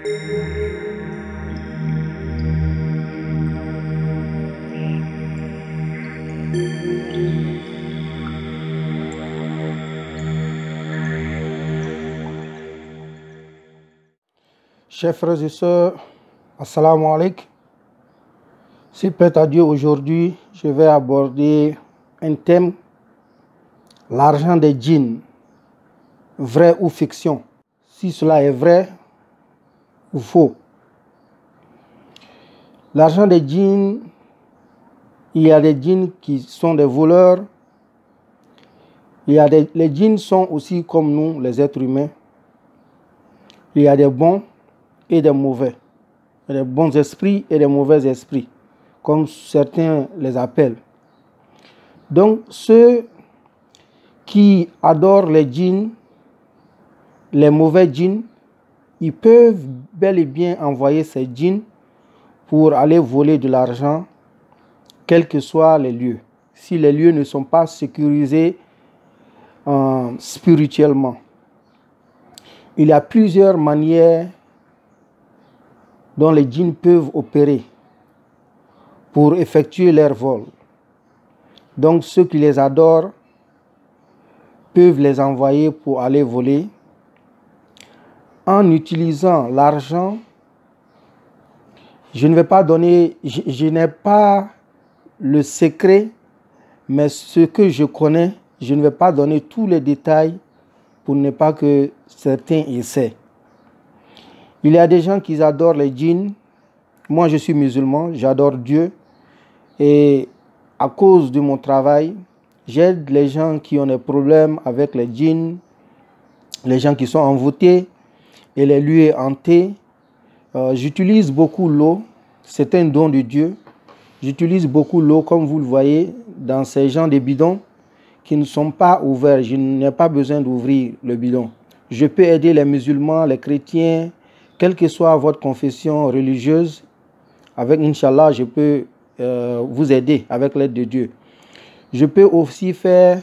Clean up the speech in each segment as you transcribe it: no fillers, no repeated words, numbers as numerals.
Chers frères et sœurs, assalamu alaikum. S'il plaît à Dieu, aujourd'hui, je vais aborder un thème, l'argent des djinns, vrai ou fiction, si cela est vrai ou faux. L'argent des djinns, il y a des djinns qui sont des voleurs, les djinns sont aussi comme nous, les êtres humains. Il y a des bons et des mauvais, des bons esprits et des mauvais esprits, comme certains les appellent. Donc, ceux qui adorent les djinns, les mauvais djinns, ils peuvent bel et bien envoyer ces djinns pour aller voler de l'argent, quels que soient les lieux, si les lieux ne sont pas sécurisés spirituellement. Il y a plusieurs manières dont les djinns peuvent opérer pour effectuer leur vol. Donc ceux qui les adorent peuvent les envoyer pour aller voler en utilisant l'argent. Je ne vais pas donner, je n'ai pas le secret, mais ce que je connais, je ne vais pas donner tous les détails pour ne pas que certains essaient. Il y a des gens qui adorent les djinns. Moi, je suis musulman, j'adore Dieu. Et à cause de mon travail, j'aide les gens qui ont des problèmes avec les djinns, les gens qui sont envoûtés et les lieux hantés. J'utilise beaucoup l'eau, c'est un don de Dieu. J'utilise beaucoup l'eau, comme vous le voyez, dans ces genres de bidons qui ne sont pas ouverts. Je n'ai pas besoin d'ouvrir le bidon. Je peux aider les musulmans, les chrétiens, quelle que soit votre confession religieuse. Avec Inch'Allah, je peux vous aider avec l'aide de Dieu. Je peux aussi faire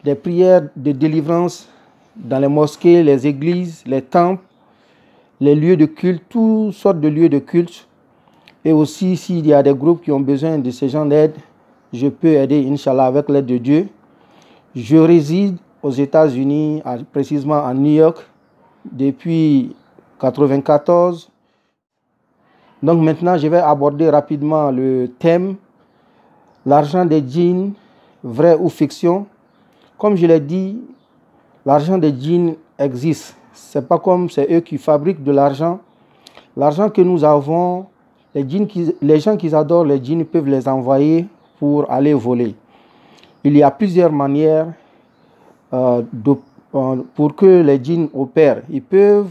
des prières de délivrance dans les mosquées, les églises, les temples, les lieux de culte, toutes sortes de lieux de culte. Et aussi, s'il y a des groupes qui ont besoin de ce genre d'aide, je peux aider, Inch'Allah, avec l'aide de Dieu. Je réside aux États-Unis, précisément à New York, depuis 1994. Donc maintenant, je vais aborder rapidement le thème, l'argent des djinns, vrai ou fiction. Comme je l'ai dit, l'argent des djinns existe. Ce n'est pas comme c'est eux qui fabriquent de l'argent. L'argent que nous avons, les gens qui adorent les djinns peuvent les envoyer pour aller voler. Il y a plusieurs manières pour que les djinns opèrent. Ils peuvent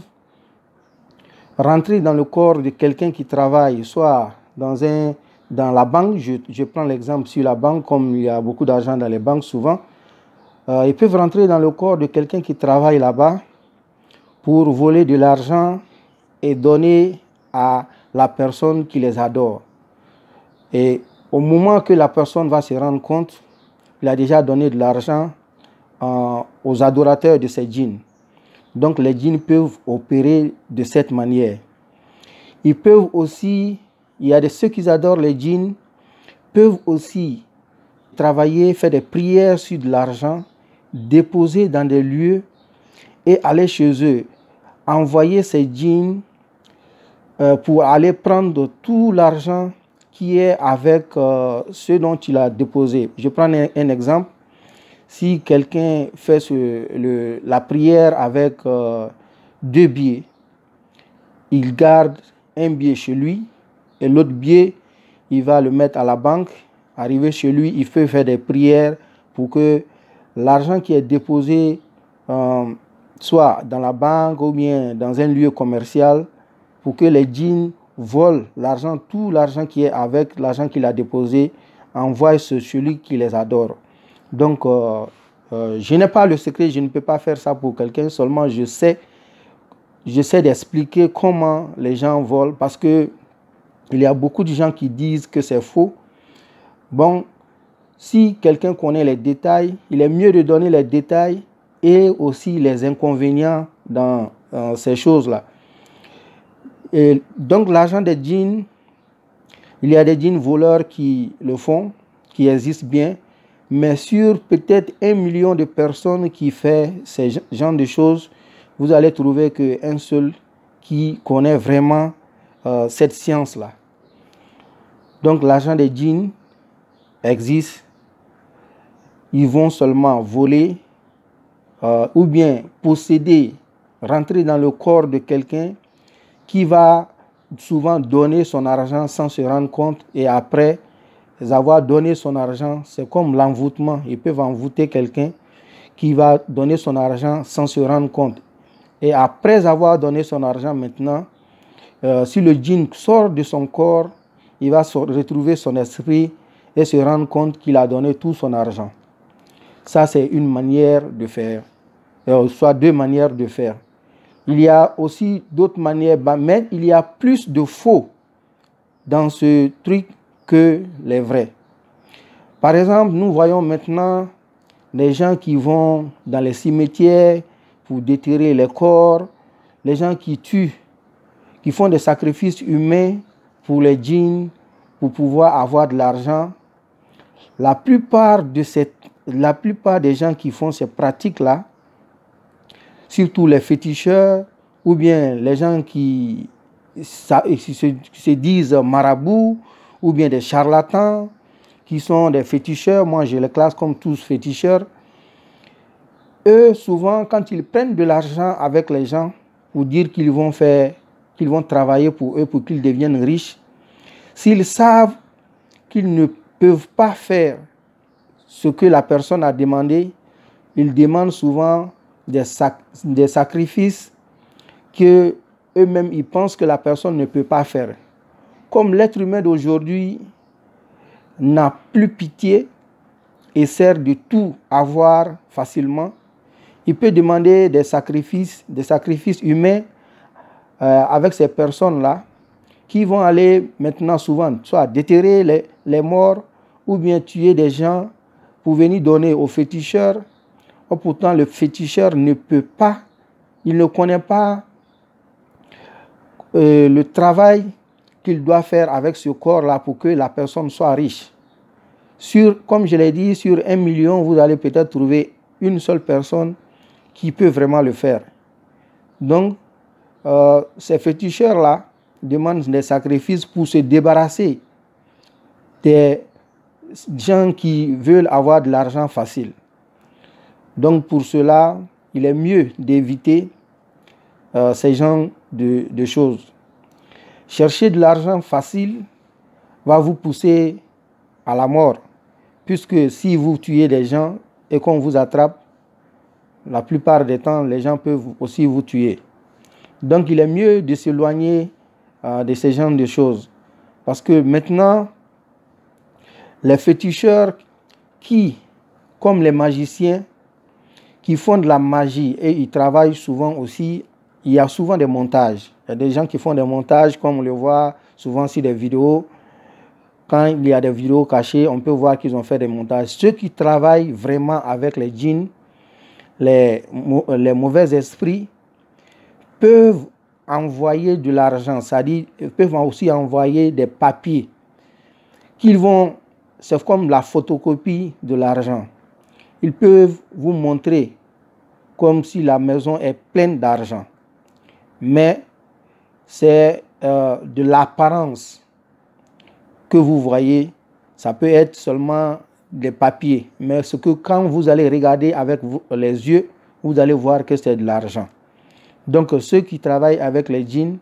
rentrer dans le corps de quelqu'un qui travaille, soit dans la banque. Je prends l'exemple sur la banque, comme il y a beaucoup d'argent dans les banques souvent. Ils peuvent rentrer dans le corps de quelqu'un qui travaille là-bas pour voler de l'argent et donner à la personne qui les adore. Et au moment que la personne va se rendre compte, il a déjà donné de l'argent aux adorateurs de ces djinns. Donc les djinns peuvent opérer de cette manière. Ils peuvent aussi, ceux qui adorent les djinns, peuvent aussi travailler, faire des prières sur de l'argent, déposer dans des lieux et aller chez eux, envoyer ces djinns pour aller prendre tout l'argent qui est avec ceux dont il a déposé. Je prends un exemple. Si quelqu'un fait la prière avec 2 billets, il garde un billet chez lui et l'autre billet, il va le mettre à la banque. Arrivé chez lui, il peut faire des prières pour que l'argent qui est déposé soit dans la banque ou bien dans un lieu commercial, pour que les djinns volent l'argent, tout l'argent qui est avec l'argent qu'il a déposé, envoie celui qui les adore. Donc, je n'ai pas le secret, je ne peux pas faire ça pour quelqu'un, seulement j'essaie d'expliquer comment les gens volent, parce que il y a beaucoup de gens qui disent que c'est faux. Bon, si quelqu'un connaît les détails, il est mieux de donner les détails et aussi les inconvénients dans ces choses-là. Et donc l'argent des djinns, il y a des djinns voleurs qui le font, qui existent bien, mais sur peut-être 1 million de personnes qui font ces genres de choses, vous allez trouver qu'un seul qui connaît vraiment cette science-là. Donc l'argent des djinns existe. Ils vont seulement voler ou bien posséder, rentrer dans le corps de quelqu'un qui va souvent donner son argent sans se rendre compte, et après avoir donné son argent, c'est comme l'envoûtement. Ils peuvent envoûter quelqu'un qui va donner son argent sans se rendre compte. Et après avoir donné son argent maintenant, si le djinn sort de son corps, il va retrouver son esprit et se rendre compte qu'il a donné tout son argent. Ça, c'est une manière de faire, soit deux manières de faire. Il y a aussi d'autres manières, mais il y a plus de faux dans ce truc que les vrais. Par exemple, nous voyons maintenant les gens qui vont dans les cimetières pour déterrer les corps, les gens qui tuent, qui font des sacrifices humains pour les djinns, pour pouvoir avoir de l'argent. La plupart des gens qui font ces pratiques-là, surtout les féticheurs, ou bien les gens qui se disent marabouts, ou bien des charlatans, qui sont des féticheurs, moi je les classe comme tous féticheurs, eux, souvent, quand ils prennent de l'argent avec les gens, pour dire qu'ils vont travailler pour eux, pour qu'ils deviennent riches, s'ils savent qu'ils ne peuvent pas faire ce que la personne a demandé, ils demandent souvent des sacrifices que eux-mêmes ils pensent que la personne ne peut pas faire. Comme l'être humain d'aujourd'hui n'a plus pitié et sert de tout avoir facilement, il peut demander des sacrifices humains avec ces personnes-là qui vont aller maintenant souvent soit déterrer les morts ou bien tuer des gens pour venir donner aux féticheurs. Or, pourtant, le féticheur ne peut pas, il ne connaît pas le travail qu'il doit faire avec ce corps-là pour que la personne soit riche. Comme je l'ai dit, sur 1 million, vous allez peut-être trouver une seule personne qui peut vraiment le faire. Donc, ces féticheurs-là demandent des sacrifices pour se débarrasser des gens qui veulent avoir de l'argent facile. Donc, pour cela, il est mieux d'éviter ces genres de choses. Chercher de l'argent facile va vous pousser à la mort, puisque si vous tuez des gens et qu'on vous attrape, la plupart des temps, les gens peuvent aussi vous tuer. Donc, il est mieux de s'éloigner de ces genres de choses. Parce que maintenant, les féticheurs qui, comme les magiciens, qui font de la magie et ils travaillent souvent aussi, il y a souvent des montages. Il y a des gens qui font des montages, comme on le voit souvent sur des vidéos. Quand il y a des vidéos cachées, on peut voir qu'ils ont fait des montages. Ceux qui travaillent vraiment avec les djinns, les mauvais esprits, peuvent envoyer de l'argent, c'est-à-dire peuvent aussi envoyer des papiers c'est comme la photocopie de l'argent. Ils peuvent vous montrer comme si la maison est pleine d'argent. Mais c'est de l'apparence que vous voyez. Ça peut être seulement des papiers. Mais ce que quand vous allez regarder avec les yeux, vous allez voir que c'est de l'argent. Donc ceux qui travaillent avec les djinns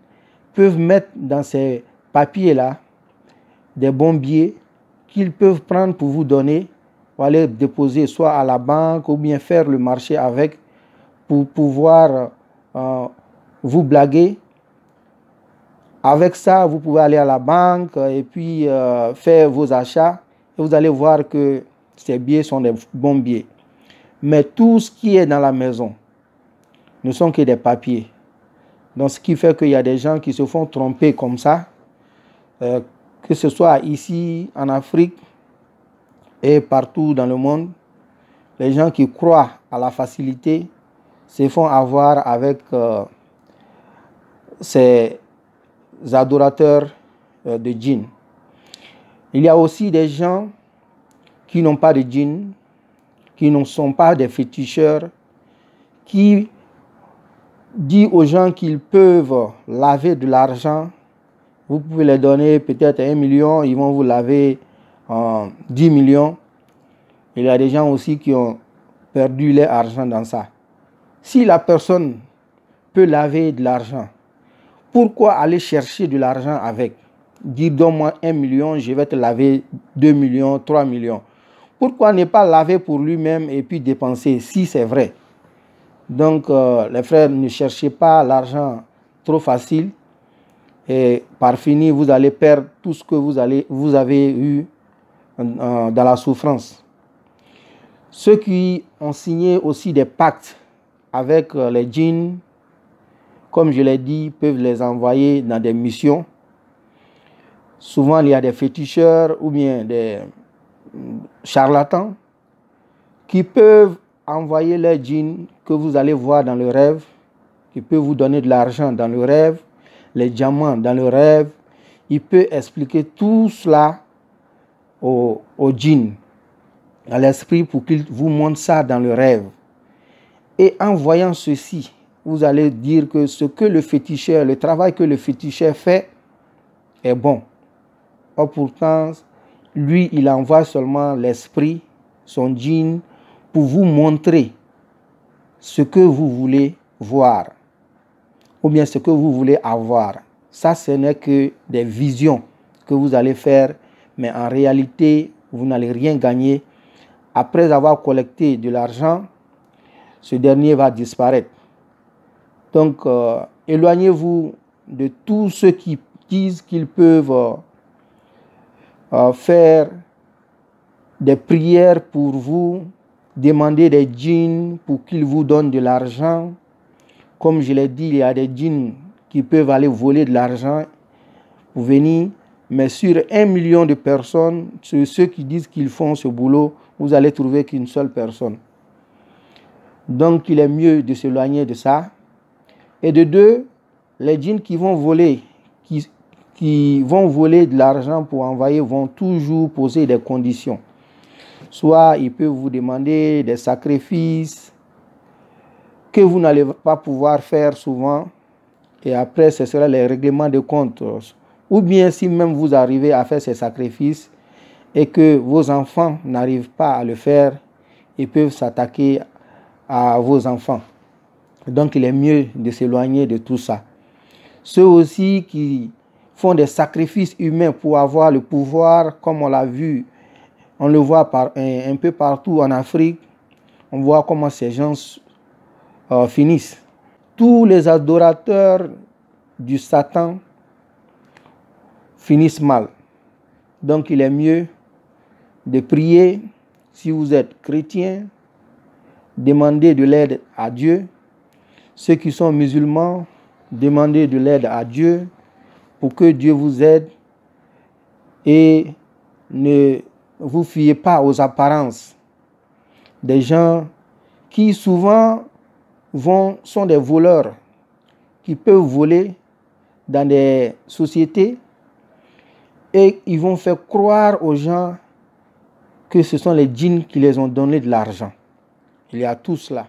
peuvent mettre dans ces papiers-là des bons billets qu'ils peuvent prendre pour vous donner, ou aller déposer soit à la banque ou bien faire le marché avec pour pouvoir vous blaguer. Avec ça, vous pouvez aller à la banque et puis faire vos achats et vous allez voir que ces billets sont des bons billets. Mais tout ce qui est dans la maison ne sont que des papiers. Donc, ce qui fait qu'il y a des gens qui se font tromper comme ça, que ce soit ici en Afrique et partout dans le monde. Les gens qui croient à la facilité se font avoir avec ces adorateurs de djinns. Il y a aussi des gens qui n'ont pas de djinns, qui ne sont pas des féticheurs, qui disent aux gens qu'ils peuvent laver de l'argent. Vous pouvez les donner peut-être 1 million, ils vont vous laver 10 millions. Il y a des gens aussi qui ont perdu leur argent dans ça. Si la personne peut laver de l'argent, pourquoi aller chercher de l'argent avec? Dire donne-moi 1 million, je vais te laver 2 millions, 3 millions. Pourquoi ne pas laver pour lui-même et puis dépenser si c'est vrai? Donc les frères, ne cherchez pas l'argent trop facile et par fini vous allez perdre tout ce que vous avez eu dans la souffrance. Ceux qui ont signé aussi des pactes avec les djinns, comme je l'ai dit, peuvent les envoyer dans des missions. Souvent, il y a des féticheurs ou bien des charlatans qui peuvent envoyer les djinns que vous allez voir dans le rêve, qui peuvent vous donner de l'argent dans le rêve, les diamants dans le rêve. Il peut expliquer tout cela au djinn, à l'esprit, pour qu'il vous montre ça dans le rêve. Et en voyant ceci, vous allez dire que ce que le féticheur, le travail que le féticheur fait est bon. Or pourtant, lui, il envoie seulement l'esprit, son djinn, pour vous montrer ce que vous voulez voir, ou bien ce que vous voulez avoir. Ça, ce n'est que des visions que vous allez faire, mais en réalité, vous n'allez rien gagner. Après avoir collecté de l'argent, ce dernier va disparaître. Donc, éloignez-vous de tous ceux qui disent qu'ils peuvent faire des prières pour vous, demander des djinns pour qu'ils vous donnent de l'argent. Comme je l'ai dit, il y a des djinns qui peuvent aller voler de l'argent pour venir, mais sur 1 million de personnes, sur ceux qui disent qu'ils font ce boulot, vous allez trouver qu'une seule personne. Donc, il est mieux de s'éloigner de ça. Et de deux, les djinns qui vont voler, qui vont voler de l'argent pour envoyer, vont toujours poser des conditions. Soit ils peuvent vous demander des sacrifices que vous n'allez pas pouvoir faire souvent. Et après, ce sera les règlements de compte. Ou bien si même vous arrivez à faire ces sacrifices et que vos enfants n'arrivent pas à le faire, ils peuvent s'attaquer à vos enfants. Donc il est mieux de s'éloigner de tout ça. Ceux aussi qui font des sacrifices humains pour avoir le pouvoir, comme on l'a vu, on le voit un peu partout en Afrique, on voit comment ces gens finissent. Tous les adorateurs du Satan finissent mal. Donc il est mieux de prier. Si vous êtes chrétien, demandez de l'aide à Dieu. Ceux qui sont musulmans, demandez de l'aide à Dieu pour que Dieu vous aide et ne vous fiez pas aux apparences des gens qui souvent sont des voleurs, qui peuvent voler dans des sociétés et ils vont faire croire aux gens que ce sont les djinns qui les ont donné de l'argent. Il y a tout cela.